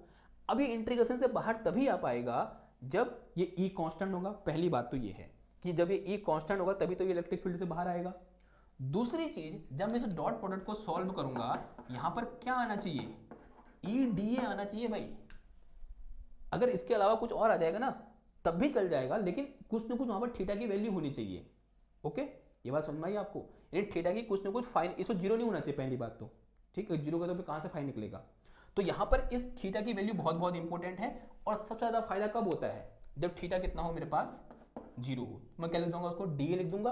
अब ये इंटीग्रेशन से बाहर तभी आ पाएगा जब ये ई कांस्टेंट होगा। पहली बात तो ये है कि जब ये ई कांस्टेंट होगा तभी तो ये इलेक्ट्रिक फील्ड से बाहर आएगा। दूसरी चीज, जब मैं इस डॉट प्रोडक्ट को सॉल्व करूंगा, यहां पर क्या आना चाहिए, ई डी ए आना चाहिए भाई। अगर इसके अलावा कुछ और आ जाएगा ना तब भी चल जाएगा, लेकिन कुछ ना कुछ वहां पर थीटा की वैल्यू होनी चाहिए, ओके। ये बात समझ में आई आपको, यानी थीटा की कुछ ना कुछ फाइन, इसको जीरो नहीं होना चाहिए पहली बात तो, ठीक है। जीरो का तो कहां से फाइन निकलेगा, तो यहां पर इस थीटा की वैल्यू बहुत बहुत इंपॉर्टेंट है। और सबसे ज्यादा फायदा कब होता है, जब थीटा कितना हो मेरे पास, जीरो हो। मैं क्या लिख दूंगा उसको, डी ए लिख दूंगा,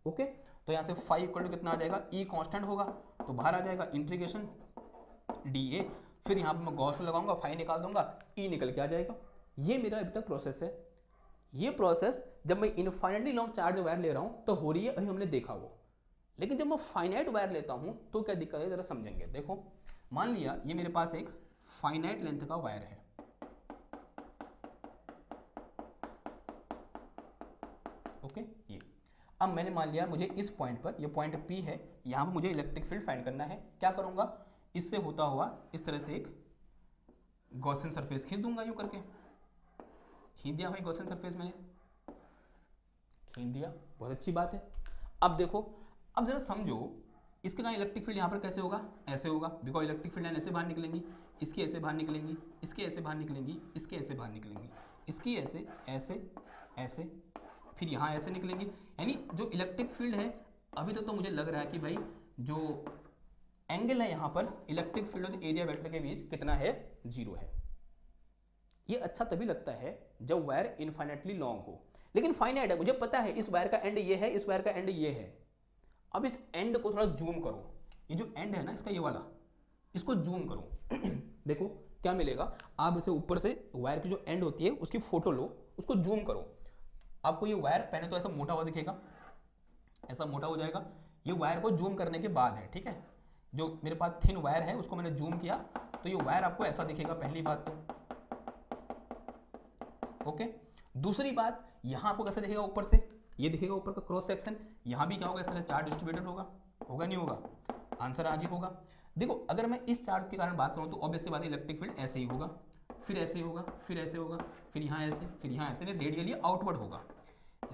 ओके। तो यहां से फाई इक्वल टू कितना आ जाएगा, ई कांस्टेंट होगा तो बाहर आ जाएगा इंटीग्रेशन डी ए, फिर यहाँ पे मैं गॉस लगाऊंगा, फाई निकाल दूंगा, ई निकल के आ जाएगा। ये मेरा अभी तक प्रोसेस है। ये प्रोसेस जब मैं इनफाइनाइटली लॉन्ग चार्ज वायर ले रहा हूं तो हो रही है, अभी हमने देखा वो। लेकिन जब मैं फाइनाइट वायर लेता हूं तो क्या दिक्कत है जरा समझेंगे। देखो मान लिया ये मेरे पास एक फाइनाइट लेंथ का वायर है, ओके। ये अब मैंने मान लिया मुझे इस पॉइंट पर, ये पॉइंट P है, यहां पर मुझे इलेक्ट्रिक फील्ड फाइंड करना है। क्या करूंगा, इससे होता हुआ इस तरह से एक गॉसियन सरफेस खींच दूंगा, यूं करके खींच दिया भाई गॉसियन सरफेस मैंने खींच दिया, बहुत अच्छी बात है। अब देखो, अब जरा समझो इसके कारण इलेक्ट्रिक फील्ड यहाँ पर कैसे होगा, ऐसे होगा, बिकॉज इलेक्ट्रिक फील्ड लाइन ऐसे बाहर निकलेंगी, इसकी ऐसे बाहर निकलेंगी, इसके ऐसे बाहर निकलेंगी, इसके ऐसे बाहर निकलेंगी, इसकी ऐसे ऐसे ऐसे, फिर यहाँ ऐसे निकलेंगी। यानी जो इलेक्ट्रिक फील्ड है, अभी तक तो मुझे लग रहा है कि भाई जो एंगल है यहाँ पर इलेक्ट्रिक फील्ड और एरिया वेक्टर के बीच कितना है, जीरो है। ये अच्छा तभी लगता है जब वायर इनफाइनाइटली लॉन्ग हो, लेकिन फाइनाइट है, मुझे पता है इस वायर का एंड ये है, इस वायर का एंड ये है। अब इस एंड को थोड़ा जूम करो, ये जो एंड है ना इसका, ये वाला, इसको जूम करो देखो क्या मिलेगा। आप इसे ऊपर से वायर की जो एंड होती है उसकी फोटो लो, उसको जूम करो, आपको ये वायर पहले तो ऐसा मोटा हुआ दिखेगा, ऐसा मोटा हो जाएगा, ये वायर को जूम करने के बाद है, ठीक है। जो मेरे पास थिन वायर है उसको मैंने जूम किया तो ये वायर आपको ऐसा दिखेगा, पहली बात तो, ओके। दूसरी बात, यहां आपको कैसे दिखेगा, ऊपर से ये दिखेगा ऊपर का क्रॉस सेक्शन, यहां भी क्या होगा, इस तरह चार्ज डिस्ट्रीब्यूटेड होगा, होगा नहीं होगा, आंसर आज ही होगा। देखो अगर मैं इस चार्ज के कारण बात करूं तो ऑब्वियसली बात है इलेक्ट्रिक फील्ड ऐसे ही होगा, फिर ऐसे ही होगा, फिर ऐसे होगा, फिर यहाँ ऐसे, फिर यहाँ ऐसे, रेडियली आउटवर्ड होगा।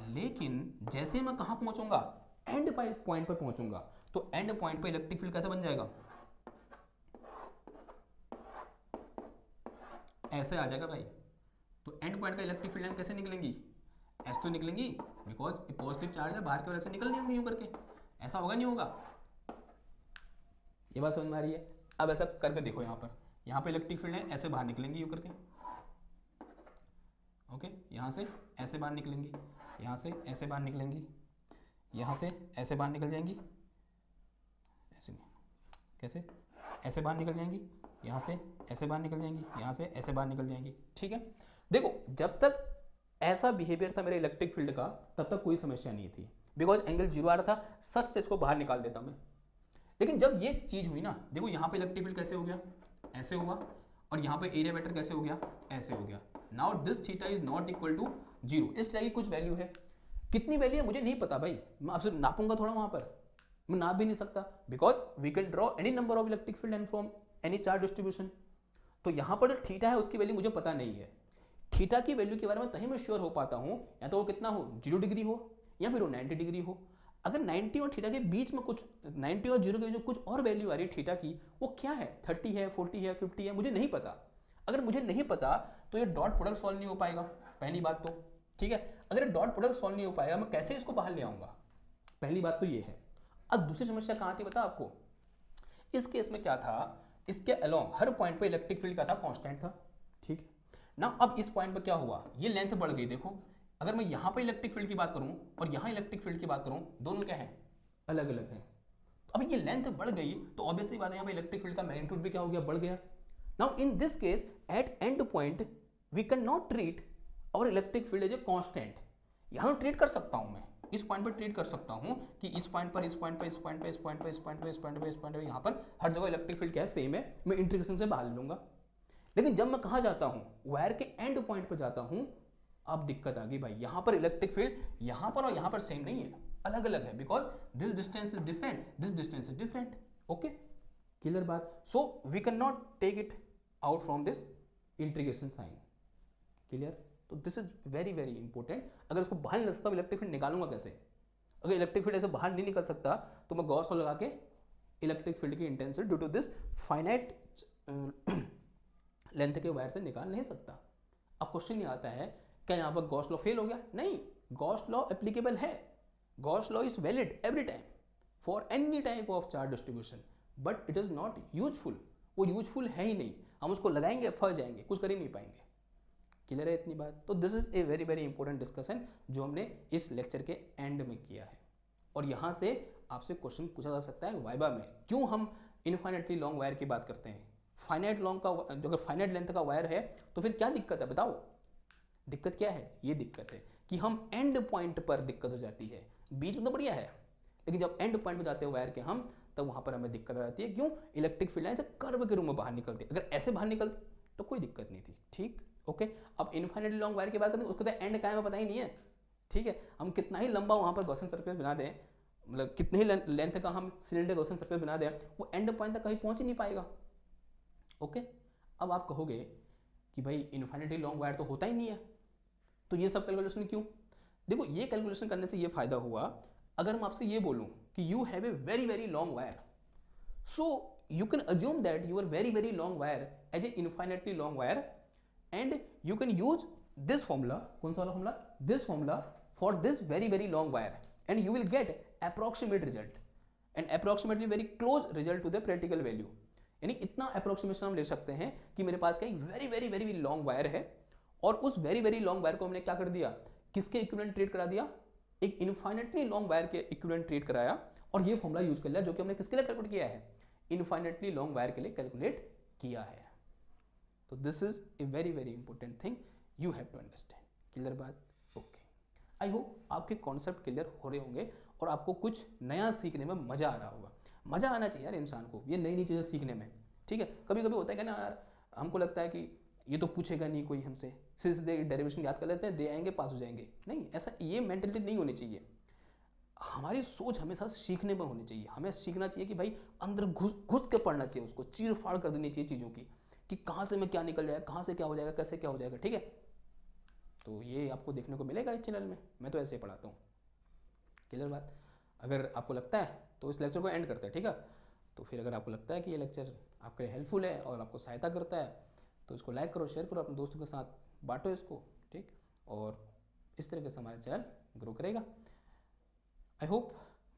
लेकिन जैसे मैं कहां पहुंचूंगा, एंड पॉइंट पर पहुंचूंगा, तो एंड पॉइंट पर इलेक्ट्रिक फील्ड कैसे बन जाएगा, ऐसे आ जाएगा भाई। तो एंड पॉइंट का इलेक्ट्रिक फील्ड लाइन कैसे निकलेंगी, ऐसे तो निकलेंगी, बिकॉज पॉजिटिव चार्ज है, बाहर की ओर ऐसे निकल नहीं होंगे यूं करके, ऐसा होगा नहीं होगा, ये बात समझ में आ रही है। अब ऐसा करके देखो, यहाँ पे इलेक्ट्रिक फील्ड है, ऐसे बाहर निकलेंगी यूं करके, ओके, यहाँ से ऐसे बाहर निकलेंगी, यहाँ से ऐसे बाहर निकलेंगी, यहाँ से ऐसे बाहर निकल जाएंगी, ऐसे कैसे, ऐसे बाहर निकल जाएंगी, यहाँ से ऐसे बाहर निकल जाएंगी, यहाँ से ऐसे बाहर निकल जाएंगी, ठीक है। देखो जब तक ऐसा बिहेवियर था मेरे इलेक्ट्रिक फील्ड का तब तक कोई समस्या नहीं थी, बिकॉज एंगल जीरो आ रहा था, सच से इसको बाहर निकाल देता मैं। लेकिन जब ये चीज हुई ना, देखो यहाँ पे इलेक्ट्रिक फील्ड कैसे हो गया, ऐसे हुआ, और यहाँ पे एरिया वेक्टर कैसे हो गया, ऐसे हो गया। Now this theta is not equal to zero, इस थीटा की कुछ वैल्यू है, कितनी वैल्यू है मुझे नहीं पता भाई, मैं आपसे नापूंगा थोड़ा, वहां पर मैं नाप भी नहीं सकता, because we can draw any number of electric field and from any charge distribution. तो यहाँ पर जो थीटा है उसकी वैल्यू मुझे पता नहीं है, थीटा की वैल्यू के बारे में तभी मैं श्योर हो पाता हूँ, या तो वो कितना हो, 0 डिग्री हो, या फिर वो 90 डिग्री हो। अगर 90 और थीटा के बीच में कुछ, 90 और 0 के बीच में कुछ और वैल्यू आ रही है थीटा की, वो क्या है, 30 है, 40 है, 50 है, मुझे नहीं पता। अगर मुझे नहीं पता तो ये डॉट प्रोडक्ट सॉल्व नहीं हो पाएगा, पहली बात तो, ठीक है। अगर ये डॉट प्रोडक्ट सॉल्व नहीं हो पाएगा, मैं कैसे इसको बाहर ले आऊंगा, पहली बात तो ये है। अब दूसरी समस्या कहाँ थी बता आपको, इस केस में क्या था, इसके अलोंग हर पॉइंट पे इलेक्ट्रिक फील्ड क्या था, कांस्टेंट था, ठीक है ना। अब इस पॉइंट पे क्या हुआ, ये लेंथ बढ़ गई, देखो अगर मैं यहाँ पे इलेक्ट्रिक फील्ड की बात करूं और यहाँ इलेक्ट्रिक फील्ड की बात करूं, दोनों क्या है, अलग अलग है। तो अब ये लेंथ बढ़ गई तो ऑब्वियसली बात है यहाँ पे इलेक्ट्रिक फील्ड का मैग्नीट्यूड भी क्या हो गया, बढ़ गया। Now in this case at end point we can not treat our electric field as a constant, यहाँ ट्रीट कर सकता हूं मैं, इस पॉइंट पर ट्रीट कर सकता हूं कि इस पॉइंट पर, इस पॉइंट पर, इस पॉइंट पर, इस पॉइंट पर, इस पॉइंट पर, इस पॉइंट पर, इस पॉइंट पर, यहाँ पर हर जगह इलेक्ट्रिक फील्ड क्या है, सेम है, मैं इंटीग्रेशन से बाहर लूंगा। लेकिन जब मैं कहाँ जाता हूँ, वायर के एंड पॉइंट पर जाता हूँ, अब दिक्कत आ गई भाई, यहाँ पर इलेक्ट्रिक फील्ड यहाँ पर और यहाँ पर सेम नहीं है, अलग अलग है, because this distance is different, this distance is different, okay, clear बात। So we can not take it out from this integration sign, clear. तो this is very very important, अगर इसको बाहर नहीं निकल सकता इलेक्ट्रिक फील्ड निकालूंगा कैसे, अगर इलेक्ट्रिक फील्ड ऐसे बाहर नहीं निकल सकता तो मैं गॉस लॉ लगा के इलेक्ट्रिक फील्ड की intensity due to this finite length के वायर से निकाल नहीं सकता। अब क्वेश्चन ये आता है, क्या यहाँ पर गॉस लॉ फेल हो गया, नहीं, गॉस लॉ एप्लीकेबल है, Gauss law is valid every time for any type of charge distribution, but it is not useful, वो यूजफुल है ही नहीं, हम उसको लगाएंगे फंस जाएंगे, कुछ कर ही नहीं पाएंगे, क्लियर है इतनी बात। तो this is a very very important discussion जो हमने इस लेक्चर के एंड में किया है, और यहाँ से आपसे क्वेश्चन पूछा जा सकता है वाइबा में, क्यों हम इनफाइनाइटली लॉन्ग वायर की बात करते हैं, फाइनाइट लॉन्ग का, जो अगर फाइनाइट लेंथ का वायर है तो फिर क्या दिक्कत है बताओ, दिक्कत क्या है, ये दिक्कत है कि हम एंड पॉइंट पर दिक्कत हो जाती है, बीच में तो बढ़िया है, लेकिन जब एंड पॉइंट पर जाते हैं वायर के हम, तब वहां पर हमें दिक्कत आ जाती है, क्यों, इलेक्ट्रिक फील्ड लाइन से कर्व के रूप में बाहर निकलती, अगर ऐसे बाहर निकलती तो कोई दिक्कत नहीं थी, ठीक, ओके। अब इनफाइनाइटली लॉन्ग वायर की बात करें उसको तो एंड क्या है पता ही नहीं है, ठीक है, हम कितना ही लंबा वहां पर गॉसियन सरफेस बना दें, मतलब कितने ही लेंथ का हम सिलेंडर गॉसियन सरफेस बना दें, वो एंड पॉइंट तक कहीं पहुंच ही नहीं पाएगा, ओके। अब आप कहोगे कि भाई इनफाइनाइटली लॉन्ग वायर तो होता ही नहीं है, तो ये सब कैलकुलेशन क्यों, देखो ये कैलकुलेशन करने से ये फायदा हुआ, अगर मैं आपसे ये बोलूं कि you have a very very long wire, so you can assume that your very very long wire as a infinitely long wire, and you can use this formula, कौन सा वाला formula, this formula for this very very long wire, and you will get approximate result, and approximately very close result to the practical value, यानी इतना approximation हम ले सकते हैं कि मेरे पास का एक very very very long wire है, और उस very very long wire को हमने क्या कर दिया, किसके इक्विवेलेंट ट्रीट करा दिया, एक इनफाइनेटली लॉन्ग वायर के इक्विवेलेंट ट्रीट कराया, और ये फॉर्मूला यूज कर लिया जो कि हमने किसके लिए कैलकुलेट किया है, इनफाइनेटली लॉन्ग वायर के लिए कैलकुलेट किया है। तो this is a very very important thing you have to understand, clear बात, ओके। आई होप आपके कॉन्सेप्ट क्लियर हो रहे होंगे और आपको कुछ नया सीखने में मज़ा आ रहा होगा। मज़ा आना चाहिए यार इंसान को ये नई नई चीज़ें सीखने में, ठीक है। कभी कभी होता है क्या ना यार, हमको लगता है कि ये तो पूछेगा नहीं कोई हमसे, सीधे डेरिवेशन याद कर लेते हैं, दे आएंगे पास हो जाएंगे। नहीं, ऐसा ये मेंटेलिटी नहीं होनी चाहिए। हमारी सोच हमेशा सीखने में होनी चाहिए। हमें सीखना चाहिए कि भाई अंदर घुस घुस के पढ़ना चाहिए, उसको चीर फाड़ कर देनी चाहिए चीज़ों की, कि कहाँ से मैं क्या निकल जाएगा, कहाँ से क्या हो जाएगा, कैसे क्या हो जाएगा, ठीक है। तो ये आपको देखने को मिलेगा इस चैनल में, मैं तो ऐसे ही पढ़ाता हूँ। क्लियर बात। अगर आपको लगता है तो इस लेक्चर को एंड करते हैं, ठीक है। तो फिर अगर आपको लगता है कि ये लेक्चर आपके लिए हेल्पफुल है और आपको सहायता करता है तो इसको लाइक करो, शेयर करो, अपने दोस्तों के साथ बांटो इसको, ठीक। और इस तरीके से हमारा चैनल ग्रो करेगा। आई होप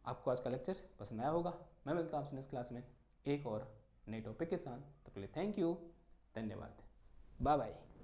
आपको आज का लेक्चर पसंद आया होगा। मैं मिलता हूँ आपसे नेक्स्ट क्लास में एक और नए टॉपिक के साथ। तब के लिए थैंक यू, धन्यवाद, बाय बाय।